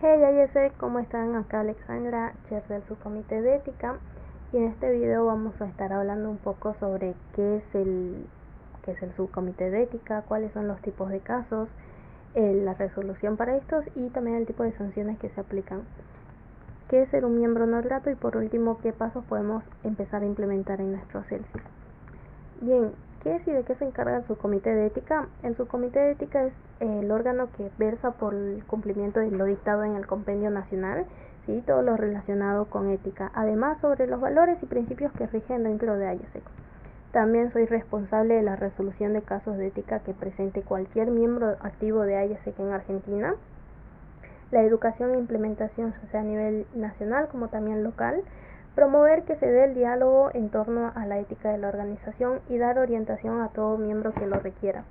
Hey Ayese, ¿cómo están? Acá Alexandra, chef del subcomité de ética, y en este video vamos a estar hablando un poco sobre qué es el subcomité de ética, cuáles son los tipos de casos, la resolución para estos y también el tipo de sanciones que se aplican, qué es ser un miembro no grato y por último qué pasos podemos empezar a implementar en nuestro CELSIS. Bien, ¿qué es y de qué se encarga el subcomité de ética? El subcomité de ética es el órgano que versa por el cumplimiento de lo dictado en el Compendio Nacional, ¿sí? Todo lo relacionado con ética, además sobre los valores y principios que rigen dentro de AYESEC. También soy responsable de la resolución de casos de ética que presente cualquier miembro activo de AYESEC en Argentina, la educación e implementación, o sea a nivel nacional como también local, promover que se dé el diálogo en torno a la ética de la organización y dar orientación a todo miembro que lo requiera.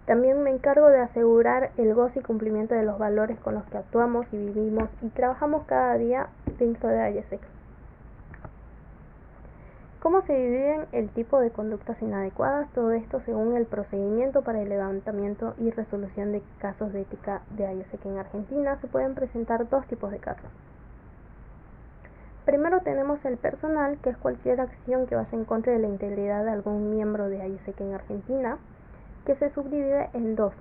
También me encargo de asegurar el goce y cumplimiento de los valores con los que actuamos y vivimos y trabajamos cada día dentro de AYESEC. ¿Cómo se dividen el tipo de conductas inadecuadas? Todo esto según el procedimiento para el levantamiento y resolución de casos de ética de AYESEC en Argentina. Se pueden presentar dos tipos de casos. Primero tenemos el personal, que es cualquier acción que vaya en contra de la integridad de algún miembro de AYESEC en Argentina, que se subdivide en dos.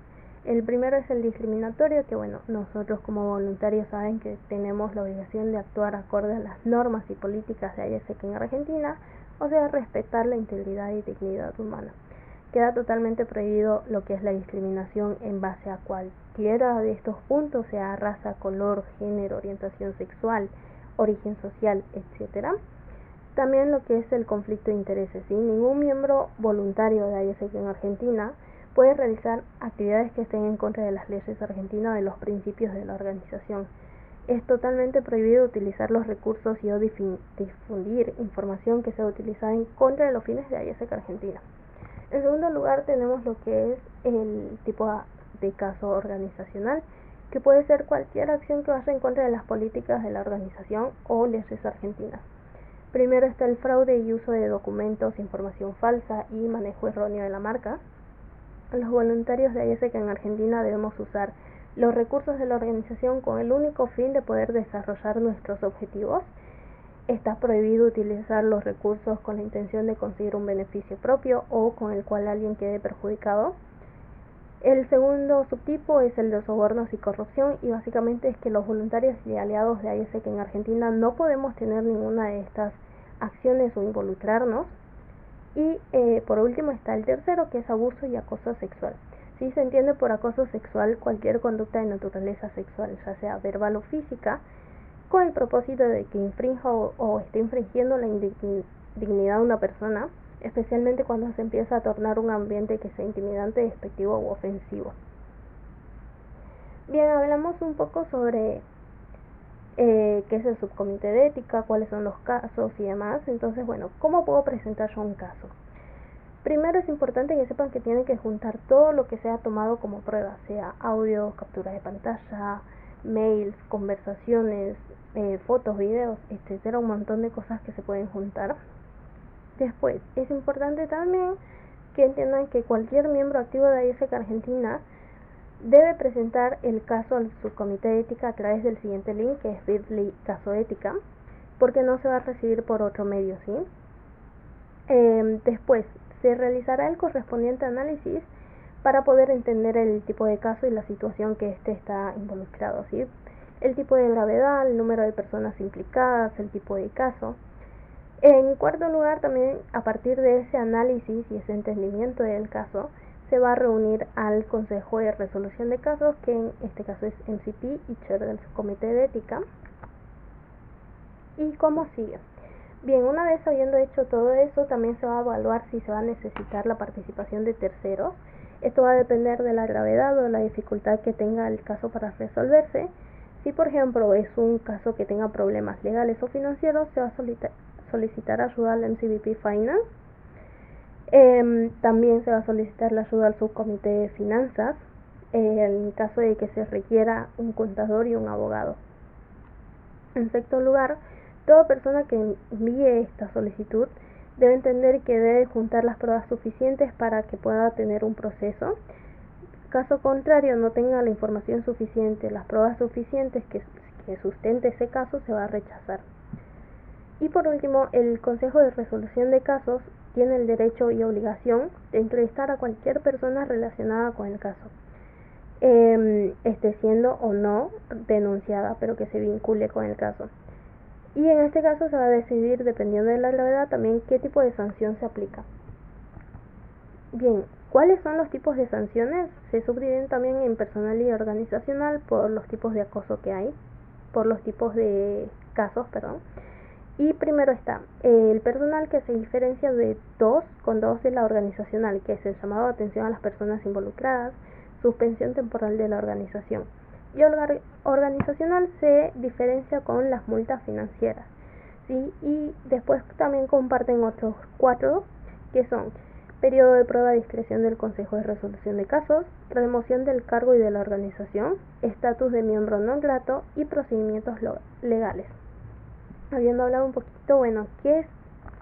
El primero es el discriminatorio, que nosotros como voluntarios saben que tenemos la obligación de actuar acorde a las normas y políticas de AYESEC en Argentina, o sea, respetar la integridad y dignidad humana. Queda totalmente prohibido lo que es la discriminación en base a cualquiera de estos puntos, sea raza, color, género, orientación sexual, origen social, etc. También lo que es el conflicto de intereses, ¿sí? Ningún miembro voluntario de AYESEC en Argentina puede realizar actividades que estén en contra de las leyes argentinas o de los principios de la organización. Es totalmente prohibido utilizar los recursos y o difundir información que sea utilizada en contra de los fines de AYESEC Argentina. En segundo lugar tenemos lo que es el tipo de caso organizacional, que puede ser cualquier acción que vaya en contra de las políticas de la organización o leyes argentinas. Primero está el fraude y uso de documentos, información falsa y manejo erróneo de la marca. Los voluntarios de AYESEC en Argentina debemos usar los recursos de la organización con el único fin de poder desarrollar nuestros objetivos. Está prohibido utilizar los recursos con la intención de conseguir un beneficio propio o con el cual alguien quede perjudicado. El segundo subtipo es el de sobornos y corrupción, y básicamente es que los voluntarios y aliados de AYESEC en Argentina no podemos tener ninguna de estas acciones o involucrarnos. Y por último está el tercero, que es abuso y acoso sexual. Sí, se entiende por acoso sexual cualquier conducta de naturaleza sexual, ya sea verbal o física, con el propósito de que infrinja o esté infringiendo la dignidad de una persona, especialmente cuando se empieza a tornar un ambiente que sea intimidante, despectivo u ofensivo. Bien, hablamos un poco sobre qué es el subcomité de ética, cuáles son los casos y demás. Entonces, ¿cómo puedo presentar yo un caso? Primero es importante que sepan que tienen que juntar todo lo que sea tomado como prueba, sea audio, captura de pantalla, mails, conversaciones, fotos, videos, etcétera, un montón de cosas que se pueden juntar. Después, es importante también que entiendan que cualquier miembro activo de AYESEC Argentina debe presentar el caso al subcomité de ética a través del siguiente link, que es bit.ly caso ética, porque no se va a recibir por otro medio, ¿sí? Después, se realizará el correspondiente análisis para poder entender el tipo de caso y la situación que éste está involucrado, ¿sí? El tipo de gravedad, el número de personas implicadas, el tipo de caso. En cuarto lugar, también a partir de ese análisis y ese entendimiento del caso, se va a reunir al Consejo de Resolución de Casos, que en este caso es MCP y chair del Subcomité de Ética. ¿Y cómo sigue? Bien, una vez habiendo hecho todo eso, también se va a evaluar si se va a necesitar la participación de terceros. Esto va a depender de la gravedad o de la dificultad que tenga el caso para resolverse. Si por ejemplo es un caso que tenga problemas legales o financieros, se va a solicitar ayuda al MCVP Finance. También se va a solicitar la ayuda al subcomité de finanzas en caso de que se requiera un contador y un abogado. En sexto lugar, toda persona que envíe esta solicitud debe entender que debe juntar las pruebas suficientes para que pueda tener un proceso. Caso contrario, no tenga la información suficiente, las pruebas suficientes que que sustente ese caso se va a rechazar. Y por último, el Consejo de Resolución de Casos tiene el derecho y obligación de entrevistar a cualquier persona relacionada con el caso, esté siendo o no denunciada, pero que se vincule con el caso. Y en este caso se va a decidir, dependiendo de la gravedad, también qué tipo de sanción se aplica. Bien, ¿cuáles son los tipos de sanciones? Se subdividen también en personal y organizacional por los tipos de acoso que hay, por los tipos de casos, perdón. Y primero está el personal, que se diferencia de con dos de la organizacional, que es el llamado de atención a las personas involucradas, suspensión temporal de la organización. Y organizacional se diferencia con las multas financieras, ¿sí? Y después también comparten otros 4, que son periodo de prueba de discreción del Consejo de Resolución de Casos, remoción del cargo y de la organización, estatus de miembro no grato y procedimientos legales. Habiendo hablado un poquito, ¿qué es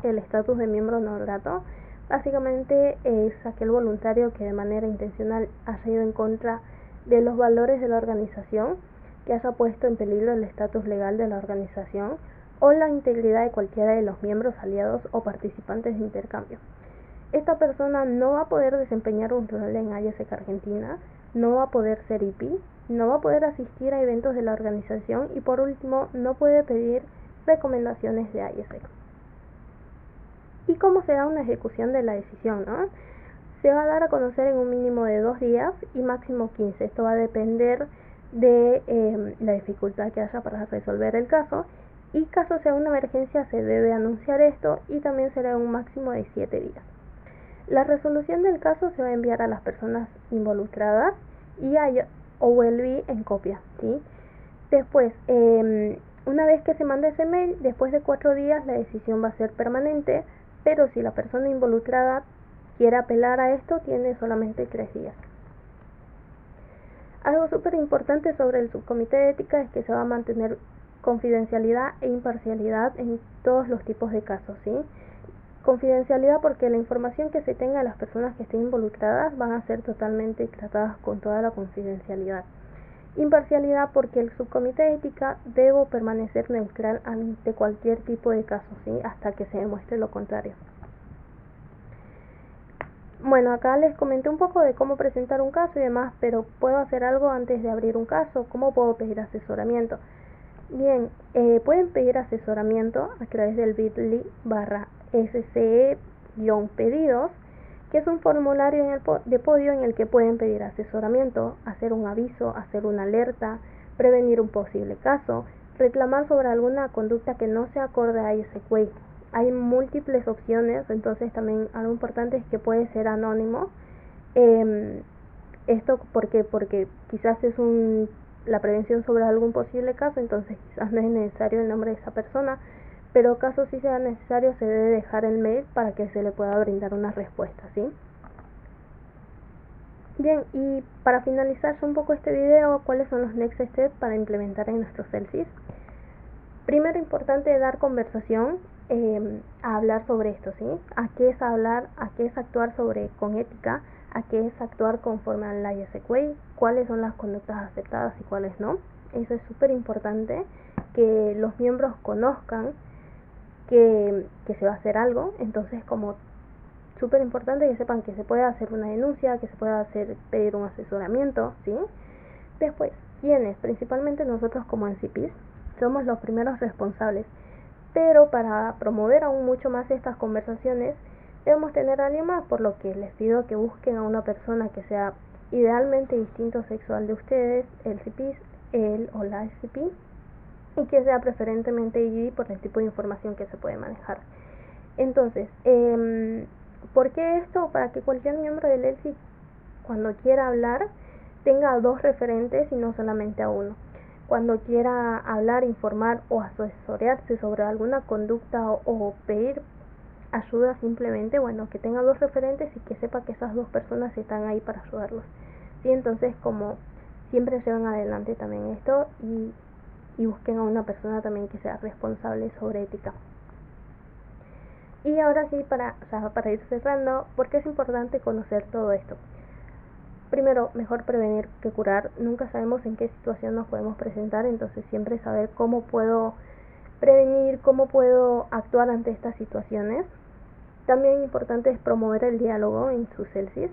el estatus de miembro no grato? Básicamente es aquel voluntario que de manera intencional haya ido en contra de los valores de la organización, que haya puesto en peligro el estatus legal de la organización o la integridad de cualquiera de los miembros, aliados o participantes de intercambio. Esta persona no va a poder desempeñar un rol en ISEC Argentina, no va a poder ser IP, no va a poder asistir a eventos de la organización y por último no puede pedir recomendaciones de ISEC. ¿Y cómo se da una ejecución de la decisión, no? Se va a dar a conocer en un mínimo de 2 días y máximo 15. Esto va a depender de la dificultad que haya para resolver el caso, y caso sea una emergencia se debe anunciar esto, y también será un máximo de 7 días. La resolución del caso se va a enviar a las personas involucradas y a OLB en copia, ¿sí? Después, una vez que se mande ese mail, después de 4 días la decisión va a ser permanente, pero si la persona involucrada quiere apelar a esto, tiene solamente 3 días. Algo súper importante sobre el subcomité de ética es que se va a mantener confidencialidad e imparcialidad en todos los tipos de casos, ¿sí? Confidencialidad porque la información que se tenga de las personas que estén involucradas van a ser totalmente tratadas con toda la confidencialidad. Imparcialidad porque el subcomité de ética debe permanecer neutral ante cualquier tipo de caso, ¿sí? Hasta que se demuestre lo contrario. Bueno, acá les comenté un poco de cómo presentar un caso y demás, pero ¿puedo hacer algo antes de abrir un caso? ¿Cómo puedo pedir asesoramiento? Bien, pueden pedir asesoramiento a través del bit.ly/SCE-pedidos, que es un formulario de podio en el que pueden pedir asesoramiento, hacer un aviso, hacer una alerta, prevenir un posible caso, reclamar sobre alguna conducta que no se acorde a ISEC Way. Hay múltiples opciones, entonces también algo importante es que puede ser anónimo. Esto porque quizás es la prevención sobre algún posible caso, entonces quizás no es necesario el nombre de esa persona, pero caso sí sea necesario se debe dejar el mail para que se le pueda brindar una respuesta, ¿sí? Bien, y para finalizar un poco este video, ¿cuáles son los next steps para implementar en nuestro CELSIS? Primero, importante dar conversación, a hablar sobre esto, ¿sí? ¿A qué es hablar? ¿A qué es actuar con ética? ¿A qué es actuar conforme al ISEC Way? ¿Cuáles son las conductas aceptadas y cuáles no? Eso es súper importante, que los miembros conozcan que se va a hacer algo. Entonces, como súper importante que sepan que se puede hacer una denuncia, que se puede pedir un asesoramiento, ¿sí? Después, ¿quiénes? Principalmente nosotros como NCPs somos los primeros responsables, pero para promover aún mucho más estas conversaciones debemos tener a alguien más, por lo que les pido que busquen a una persona que sea idealmente distinto sexual de ustedes, el CPs, él o la SCP, y que sea preferentemente ID por el tipo de información que se puede manejar. Entonces, ¿por qué esto? Para que cualquier miembro del ELSI, cuando quiera hablar, tenga a 2 referentes y no solamente a uno. Cuando quiera hablar, informar o asesorarse sobre alguna conducta o pedir ayuda simplemente, que tenga 2 referentes y que sepa que esas 2 personas están ahí para ayudarlos, ¿sí? Entonces, como siempre llevan adelante también esto y busquen a una persona también que sea responsable sobre ética. Y ahora sí, para ir cerrando, ¿por qué es importante conocer todo esto? primero, mejor prevenir que curar. Nunca sabemos en qué situación nos podemos presentar, entonces siempre saber cómo puedo prevenir, cómo puedo actuar ante estas situaciones. También importante es promover el diálogo en sus CELSIS.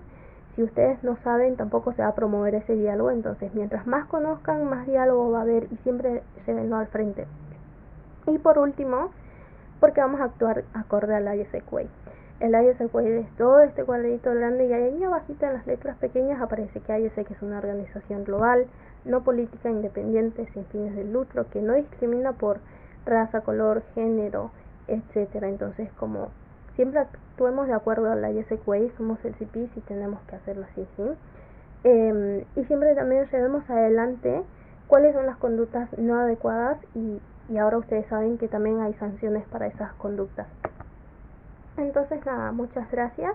Si ustedes no saben, tampoco se va a promover ese diálogo, entonces mientras más conozcan, más diálogo va a haber y siempre llévenlo al frente. Y por último, porque vamos a actuar acorde al ISQA. El ISQA es todo este cuadradito grande y ahí abajito en las letras pequeñas aparece que ISQ es una organización global, no política, independiente, sin fines de lucro, que no discrimina por raza, color, género, etcétera. Entonces, como siempre actuemos de acuerdo al ISQA, somos el CP y tenemos que hacerlo así, ¿sí? Y siempre también llevemos adelante cuáles son las conductas no adecuadas y ahora ustedes saben que también hay sanciones para esas conductas. Entonces nada, muchas gracias.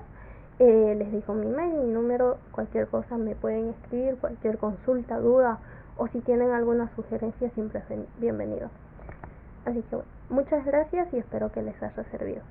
Les dejo mi mail, mi número, cualquier cosa me pueden escribir, cualquier consulta, duda o si tienen alguna sugerencia siempre es bienvenido. Así que bueno, muchas gracias y espero que les haya servido.